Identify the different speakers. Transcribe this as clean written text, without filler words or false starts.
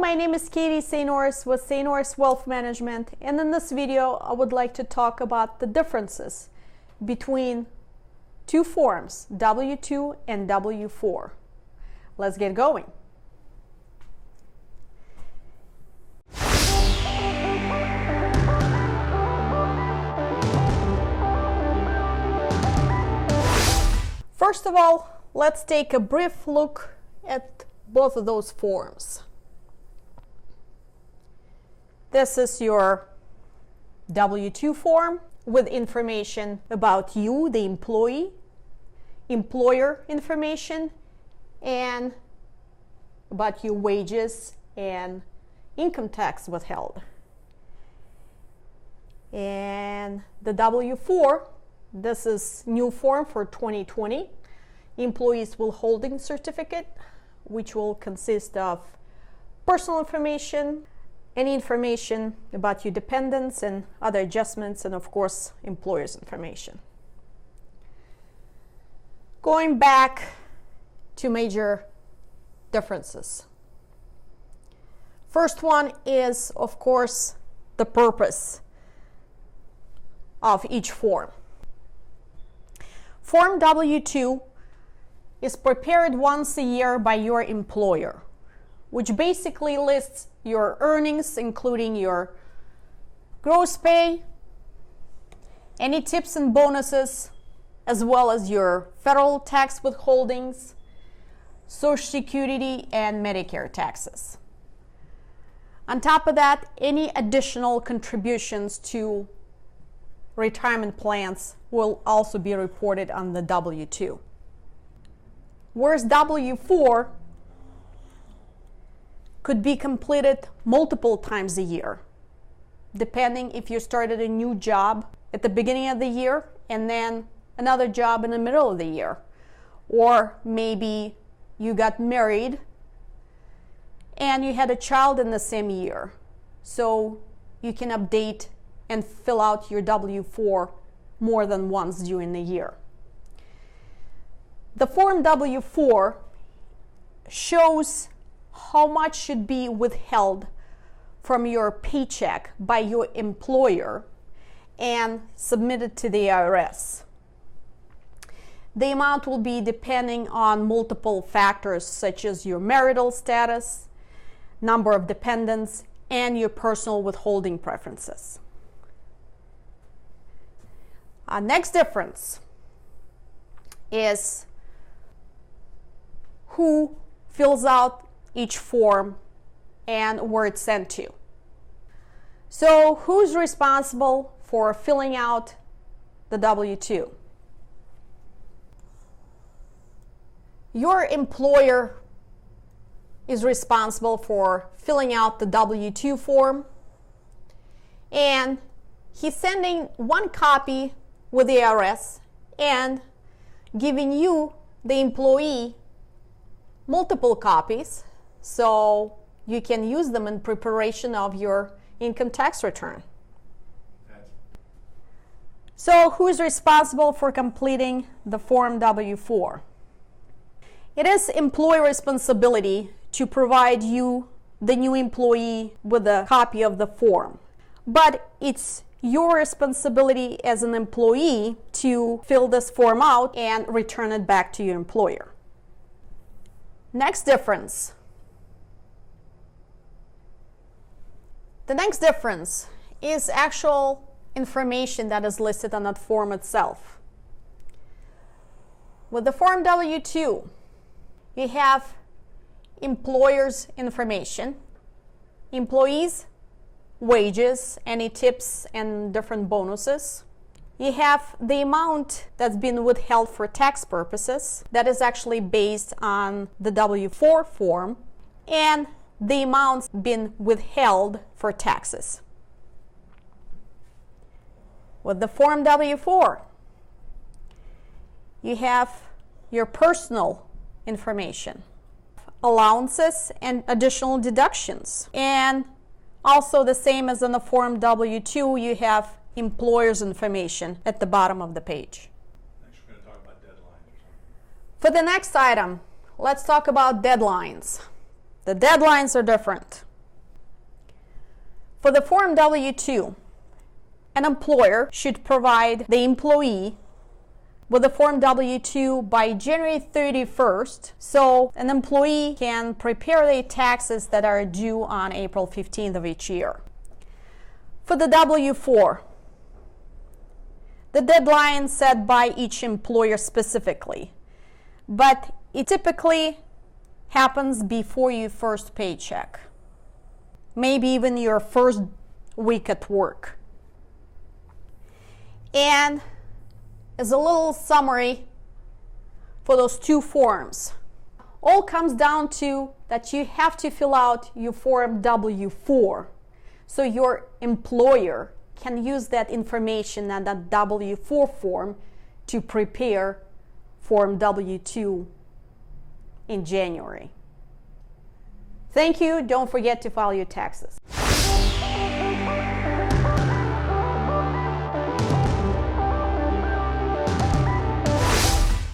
Speaker 1: my name is Katie St. Norris with St. Norris Wealth Management, and in this video I would like to talk about the differences between two forms, W-2 and W-4. Let's get going. First of all, let's take a brief look at both of those forms. This is your W-2 form with information about you, the employee, employer information, and about your wages and income tax withheld. And the W-4, this is new form for 2020, employees withholding certificate, which will consist of personal information, any information about your dependents and other adjustments, and of course employer's information. Going back to major differences. First one is, of course, the purpose of each form. Form W-2 is prepared once a year by your employer, which basically lists your earnings, including your gross pay, any tips and bonuses, as well as your federal tax withholdings, Social Security, and Medicare taxes. On top of that, any additional contributions to retirement plans will also be reported on the W-2. Whereas W-4 could be completed multiple times a year, depending if you started a new job at the beginning of the year and then another job in the middle of the year. Or maybe you got married and you had a child in the same year. So you can update and fill out your W-4 more than once during the year. The Form W-4 shows how much should be withheld from your paycheck by your employer and submitted to the IRS. The amount will be depending on multiple factors such as your marital status, number of dependents, and your personal withholding preferences. Our next difference is who fills out each form and where it's sent to. So who's responsible for filling out the W-2? Your employer is responsible for filling out the W-2 form, and he's sending one copy with the IRS and giving you, the employee, multiple copies so you can use them in preparation of your income tax return. So who is responsible for completing the Form W-4? It is employer responsibility to provide you, the new employee, with a copy of the form. But it's your responsibility as an employee to fill this form out and return it back to your employer. Next difference. The next difference is actual information that is listed on that form itself. With the Form W-2, you have employer's information, employees' wages, any tips and different bonuses. You have the amount that's been withheld for tax purposes, that is actually based on the W-4 form, and the amounts been withheld for taxes. With the Form W-4, you have your personal information, allowances and additional deductions. And also the same as on the Form W-2, you have employer's information at the bottom of the page.
Speaker 2: Next, we're going to talk about deadlines or something.
Speaker 1: For the next item, let's talk about deadlines. The deadlines are different. For the Form W2, an employer should provide the employee with the Form W2 by January 31st, so an employee can prepare their taxes that are due on April 15th of each year. For the W4, the deadline set by each employer specifically, but it typically happens before your first paycheck, maybe even your first week at work. And as a little summary for those two forms, all comes down to that you have to fill out your Form W4 so your employer can use that information and that W4 form to prepare Form W2 in January. Thank you. Don't forget to file your taxes.